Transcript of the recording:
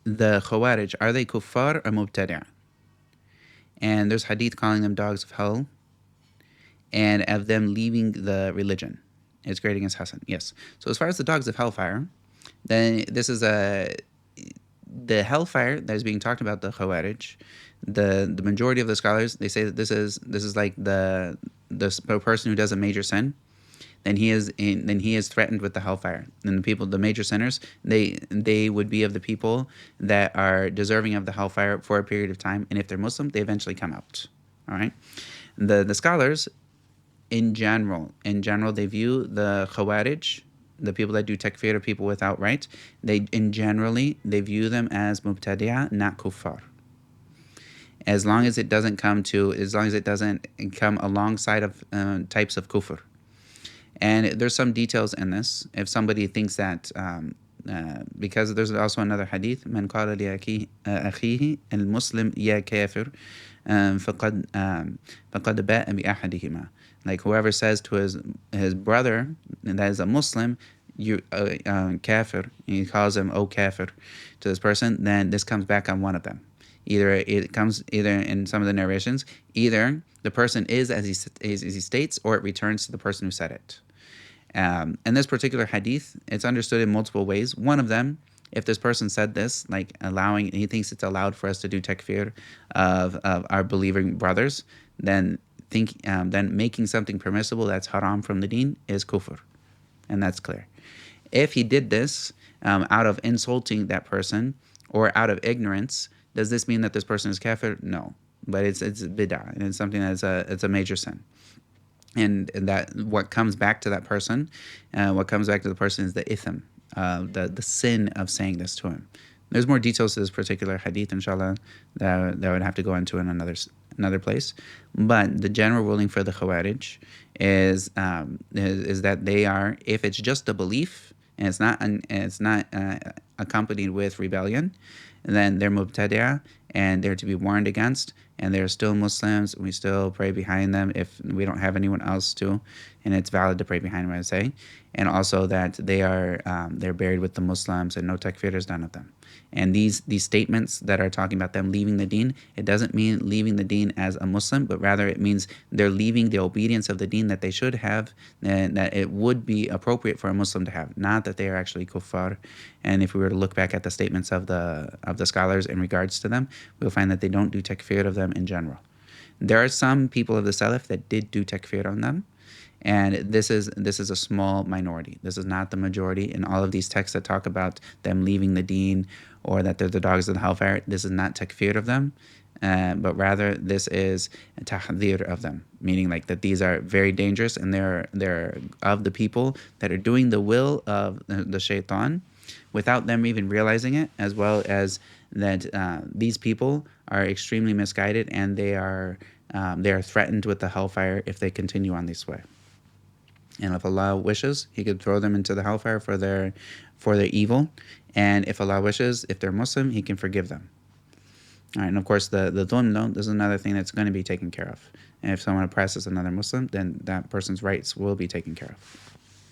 the Khawarij, are they kuffar or mubtadi'? And there's hadith calling them dogs of hell, and of them leaving the religion. It's great against Hassan. Yes. So as far as the dogs of hellfire, then this is the hellfire that is being talked about, the Khawarij. The majority of the scholars, they say that this is like the person who does a major sin, then he is threatened with the hellfire. And the people, the major sinners, they would be of the people that are deserving of the hellfire for a period of time, and if they're Muslim, they eventually come out. All right. The scholars in general, they view the Khawarij, the people that do takfir of people without right, they view them as mubtadi'a, not kuffar. As long as it doesn't come alongside of types of kufr. And there's some details in this. If somebody thinks that, because there's also another hadith, man qala li akhihi al-Muslim ya kafir, faqad ba'a bi ahadihima. Like whoever says to his brother that is a Muslim, you kafir, he calls him o kafir to this person, then this comes back on one of them. Either in some of the narrations, either the person is as he states, or it returns to the person who said it. And this particular hadith, it's understood in multiple ways. One of them, if this person said this, like he thinks it's allowed for us to do takfir of our believing brothers, then making something permissible that's haram from the deen is kufr, and that's clear. If he did this out of insulting that person or out of ignorance, does this mean that this person is kafir? No, but it's bid'ah, and it's something that's it's a major sin. And that what comes back to that person, what comes back to the person is the itham, the sin of saying this to him. There's more details to this particular hadith, inshallah, that I would have to go into in another place. But the general ruling for the Khawarij is that they are, if it's just a belief and it's not accompanied with rebellion, then they're mubtadi'ah, and they're to be warned against, and they're still Muslims. We still pray behind them if we don't have anyone else to, and it's valid to pray behind them, I say. And also that they're buried with the Muslims, and no takfir is done of them. And these statements that are talking about them leaving the deen, it doesn't mean leaving the deen as a Muslim, but rather it means they're leaving the obedience of the deen that they should have, and that it would be appropriate for a Muslim to have, not that they are actually kuffar. And if we were to look back at the statements of the scholars in regards to them, we'll find that they don't do takfir of them in general. There are some people of the Salaf that did do takfir on them, and this is a small minority. This is not the majority. In all of these texts that talk about them leaving the deen or that they're the dogs of the hellfire, this is not takfir of them, but rather this is tahdhir of them, meaning like that these are very dangerous, and they're of the people that are doing the will of the shaitan without them even realizing it, as well as that these people are extremely misguided, and they are threatened with the hellfire if they continue on this way. And if Allah wishes, He could throw them into the hellfire for their evil. And if Allah wishes, if they're Muslim, He can forgive them. All right, and of course the dhulm, this is another thing that's going to be taken care of. And if someone oppresses another Muslim, then that person's rights will be taken care of.